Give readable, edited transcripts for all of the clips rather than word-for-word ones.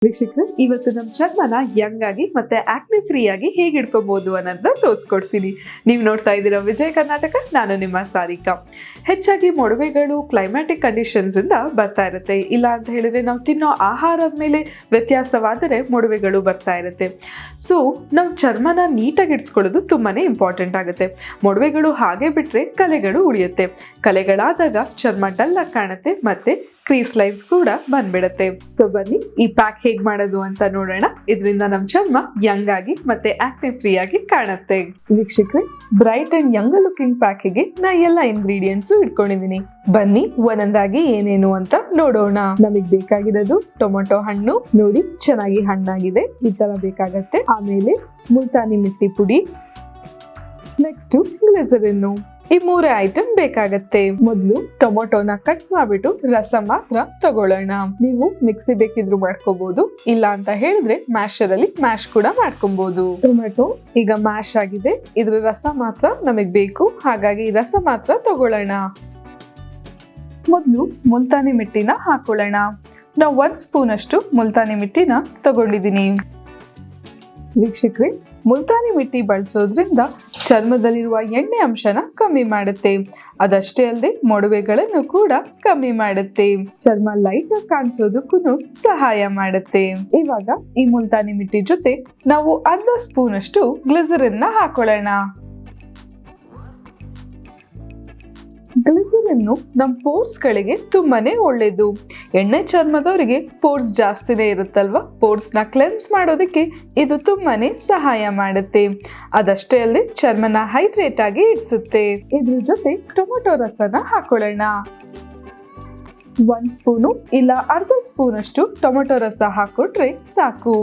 ವೀಕ್ಷಕರು, ಇವತ್ತು ನಮ್ಮ ಚರ್ಮನ ಯಂಗ್ ಆಗಿ ಮತ್ತೆ ಆಕ್ನೆ ಫ್ರೀ ಆಗಿ ಹೇಗೆ ಇಟ್ಕೋಬಹುದು ಅನ್ನೋದನ್ನ ತೋರಿಸ್ಕೊಡ್ತೀನಿ. ನೀವು ನೋಡ್ತಾ ಇದ್ದೀರಾ ವಿಜಯ್ ಕರ್ನಾಟಕ. ನಾನು ನಿಮ್ಮ ಸಾರಿಕಾ. ಹೆಚ್ಚಾಗಿ ಮೊಡವೆಗಳು ಕ್ಲೈಮ್ಯಾಟಿಕ್ ಕಂಡೀಷನ್ಸ್ ಇಂದ ಬರ್ತಾ ಇರುತ್ತೆ. ಇಲ್ಲ ಅಂತ ಹೇಳಿದ್ರೆ ನಾವು ತಿನ್ನೋ ಆಹಾರದ ಮೇಲೆ ವ್ಯತ್ಯಾಸವಾದರೆ ಮೊಡವೆಗಳು ಬರ್ತಾ ಇರುತ್ತೆ. ಸೊ ನಾವು ಚರ್ಮನ ನೀಟಾಗಿ ಇಡ್ಸ್ಕೊಳ್ಳೋದು ತುಂಬಾನೇ ಇಂಪಾರ್ಟೆಂಟ್ ಆಗುತ್ತೆ. ಮೊಡವೆಗಳು ಹಾಗೆ ಬಿಟ್ರೆ ಕಲೆಗಳು ಉಳಿಯುತ್ತೆ. ಕಲೆಗಳಾದಾಗ ಚರ್ಮ ಡಲ್ ಆಗಿ ಕಾಣುತ್ತೆ ಮತ್ತೆ ಕ್ರೀಸ್ ಲೈನ್ಸ್ ಕೂಡ ಬಂದ್ಬಿಡುತ್ತೆ. ಸೊ ಬನ್ನಿ ಈ ಪ್ಯಾಕ್ ಹೇಗ್ ಮಾಡೋದು ಅಂತ ನೋಡೋಣ. ಇದರಿಂದ ನಮ್ ಚರ್ಮ ಯಂಗ್ ಆಗಿ ಮತ್ತೆ ಆಕ್ನೆ ಫ್ರೀ ಆಗಿ ಕಾಣುತ್ತೆ. ವೀಕ್ಷಕರೇ, ಬ್ರೈಟ್ ಅಂಡ್ ಯಂಗ್ ಲುಕಿಂಗ್ ಪ್ಯಾಕಿಗೆ ನಾ ಎಲ್ಲ ಇಂಗ್ರೀಡಿಯೆಂಟ್ಸ್ ಇಟ್ಕೊಂಡಿದೀನಿ. ಬನ್ನಿ ಒಂದೊಂದಾಗಿ ಏನೇನು ಅಂತ ನೋಡೋಣ. ನಮಗ್ ಬೇಕಾಗಿರೋದು ಟೊಮೊಟೊ ಹಣ್ಣು, ನೋಡಿ ಚೆನ್ನಾಗಿ ಹಣ್ಣಾಗಿದೆ, ಈ ತರ ಬೇಕಾಗತ್ತೆ. ಆಮೇಲೆ ಮುಲ್ತಾನಿ ಮಿಟ್ಟಿ ಪುಡಿ, ನೆಕ್ಸ್ಟ್ ಗ್ಲಿಸರಿನ್. ಈ 3 ಐಟಮ್ ಬೇಕಾಗತ್ತೆ. ಮೊದಲು ಟೊಮೊಟೊನ ಕಟ್ ಮಾಡ್ಬಿಟ್ಟು ರಸ ಮಾತ್ರ ತಗೊಳ್ಳೋಣ. ನೀವು ಮಿಕ್ಸಿ ಬೇಕಿದ್ರು ಮಾಡ್ಕೋಬಹುದು, ಇಲ್ಲ ಅಂತ ಹೇಳಿದ್ರೆ ಮ್ಯಾಶರ್ ಅಲ್ಲಿ ಮ್ಯಾಶ್ ಕೂಡ ಮಾಡ್ಕೊಬಹುದು. ಟೊಮೆಟೊ ಈಗ ಮ್ಯಾಶ್ ಆಗಿದೆ, ಇದ್ರ ರಸ ಮಾತ್ರ ನಮಗ್ ಬೇಕು, ಹಾಗಾಗಿ ರಸ ಮಾತ್ರ ತಗೊಳ್ಳೋಣ. ಮೊದಲು ಮುಲ್ತಾನಿ ಮಿಟ್ಟಿನ ಹಾಕೊಳ್ಳೋಣ. ನಾವು 1 ಸ್ಪೂನ್ ಅಷ್ಟು ಮುಲ್ತಾನಿ ಮಿಟ್ಟಿನ ತಗೊಂಡಿದ್ದೀನಿ. ವೀಕ್ಷಕರೇ, ಮುಲ್ತಾನಿ ಮಿಟ್ಟಿ ಬಳಸೋದ್ರಿಂದ ಚರ್ಮದಲ್ಲಿರುವ ಎಣ್ಣೆ ಅಂಶನ ಕಮ್ಮಿ ಮಾಡುತ್ತೆ. ಅದಷ್ಟೇ ಅಲ್ಲದೆ ಮೊಡವೆಗಳನ್ನು ಕೂಡ ಕಮ್ಮಿ ಮಾಡುತ್ತೆ. ಚರ್ಮ ಲೈಟ್ ಆಗಿ ಕಾಣಿಸೋದಕ್ಕೂ ಸಹಾಯ ಮಾಡುತ್ತೆ. ಇವಾಗ ಈ ಮುಲ್ತಾನಿ ಮಿಟ್ಟಿ ಜೊತೆ ನಾವು 1/2 ಸ್ಪೂನ್ ಅಷ್ಟು ಗ್ಲಿಸರಿನ್ ಹಾಕೊಳ್ಳೋಣ. ಗ್ಲಿಸರಿನ್ ನಮ್ಮ ಪೋರ್ಸ್ ಗಳಿಗೆ ತುಂಬಾನೇ ಒಳ್ಳೇದು. ಎಣ್ಣೆ ಚರ್ಮದವರಿಗೆ ಪೋರ್ಸ್ ಜಾಸ್ತಿನೇ ಇರುತ್ತಲ್ವಾ, ಪೋರ್ಸ್ ನ ಕ್ಲೆನ್ಸ್ ಮಾಡೋದಕ್ಕೆ ಇದು ತುಂಬಾನೇ ಸಹಾಯ ಮಾಡುತ್ತೆ. ಅದಷ್ಟೇ ಅಲ್ಲದೆ ಚರ್ಮನ ಹೈಡ್ರೇಟ್ ಆಗಿ ಇಡಿಸುತ್ತೆ. ಇದ್ರ ಜೊತೆ ಟೊಮೊಟೊ ರಸನ ಹಾಕೊಳ್ಳೋಣ. 1 ಸ್ಪೂನು ಇಲ್ಲ 1/2 ಸ್ಪೂನ್ ಅಷ್ಟು ಟೊಮೊಟೊ ರಸ ಹಾಕೊಟ್ರೆ ಸಾಕು.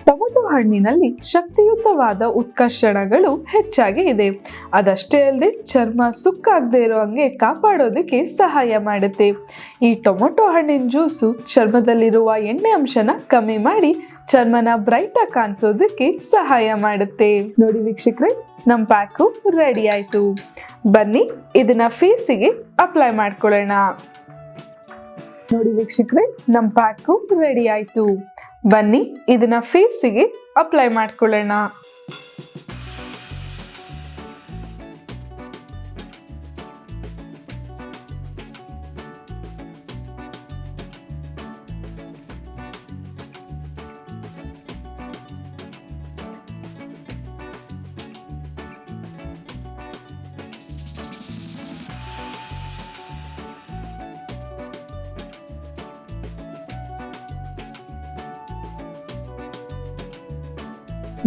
ಟೊಮೊಟೊ ಹಣ್ಣಿನಲ್ಲಿ ಶಕ್ತಿಯುತವಾದ ಉತ್ಕರ್ಷಣಗಳು ಹೆಚ್ಚಾಗಿ ಇದೆ. ಅದಷ್ಟೇ ಅಲ್ಲದೆ ಚರ್ಮ ಸುಕ್ಕಾಗದೆ ಇರೋ ಹಂಗೆ ಕಾಪಾಡೋದಕ್ಕೆ ಸಹಾಯ ಮಾಡುತ್ತೆ. ಈ ಟೊಮೊಟೊ ಹಣ್ಣಿನ ಜ್ಯೂಸು ಚರ್ಮದಲ್ಲಿರುವ ಎಣ್ಣೆ ಅಂಶನ ಕಮ್ಮಿ ಮಾಡಿ ಚರ್ಮನ ಬ್ರೈಟ್ ಆಗಿ ಕಾಣಿಸೋದಕ್ಕೆ ಸಹಾಯ ಮಾಡುತ್ತೆ. ನೋಡಿ ವೀಕ್ಷಕರೇ, ನಮ್ಮ ಪ್ಯಾಕು ರೆಡಿ ಆಯ್ತು. ಬನ್ನಿ ಇದನ್ನ ಫೇಸಿಗೆ ಅಪ್ಲೈ ಮಾಡ್ಕೊಳ್ಳೋಣ. ನೋಡಿ ವೀಕ್ಷಕರೇ, ನಮ್ಮ ಪ್ಯಾಕು ರೆಡಿ ಆಯ್ತು. ಬನ್ನಿ ಇದನ್ನ ಫೇಸಿಗೆ ಅಪ್ಲೈ ಮಾಡ್ಕೊಳ್ಳೋಣ.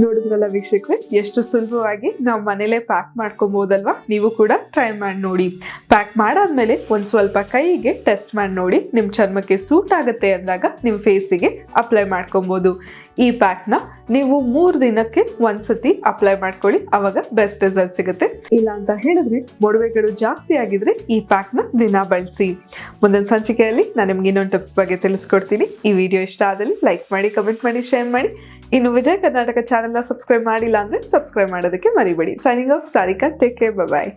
ನೋಡಿದ್ರಲ್ಲ ವೀಕ್ಷಕರೇ, ಎಷ್ಟು ಸುಲಭವಾಗಿ ನಾವು ಮನೇಲೆ ಪ್ಯಾಕ್ ಮಾಡ್ಕೊಬಹುದಲ್ವಾ. ನೀವು ಕೂಡ ಟ್ರೈ ಮಾಡಿ ನೋಡಿ. ಪ್ಯಾಕ್ ಮಾಡಾದ್ಮೇಲೆ ಒಂದ್ ಸ್ವಲ್ಪ ಕೈಗೆ ಟೆಸ್ಟ್ ಮಾಡಿ ನೋಡಿ. ನಿಮ್ ಚರ್ಮಕ್ಕೆ ಸೂಟ್ ಆಗುತ್ತೆ ಅಂದಾಗ ನಿಮ್ ಫೇಸಿಗೆ ಅಪ್ಲೈ ಮಾಡ್ಕೊಬಹುದು. ಈ ಪ್ಯಾಕ್ನ ನೀವು 3 ದಿನಕ್ಕೆ ಒಂದ್ಸತಿ ಅಪ್ಲೈ ಮಾಡ್ಕೊಳ್ಳಿ, ಅವಾಗ ಬೆಸ್ಟ್ ರಿಸಲ್ಟ್ ಸಿಗುತ್ತೆ. ಇಲ್ಲ ಅಂತ ಹೇಳಿದ್ರೆ ಮೊಡವೆಗಳು ಜಾಸ್ತಿ ಆಗಿದ್ರೆ ಈ ಪ್ಯಾಕ್ನ ದಿನ ಬಳಸಿ. ಮುಂದಿನ ಸಂಚಿಕೆಯಲ್ಲಿ ನಾನು ನಿಮ್ಗೆ ಇನ್ನೊಂದು ಟಿಪ್ಸ್ ಬಗ್ಗೆ ತಿಳಿಸ್ಕೊಡ್ತೀನಿ. ಈ ವಿಡಿಯೋ ಇಷ್ಟ ಆದಲ್ಲಿ ಲೈಕ್ ಮಾಡಿ, ಕಮೆಂಟ್ ಮಾಡಿ, ಶೇರ್ ಮಾಡಿ. ಇನ್ನು ವಿಜಯ್ ಕರ್ನಾಟಕ ಚಾನೆಲ್ನ ಸಬ್ಸ್ಕ್ರೈಬ್ ಮಾಡಿಲ್ಲ ಅಂದ್ರೆ ಸಬ್ಸ್ಕ್ರೈಬ್ ಮಾಡೋದಕ್ಕೆ ಮರಿಬೇಡಿ. Signing off Sarika. Take care, ಬಾಯ್.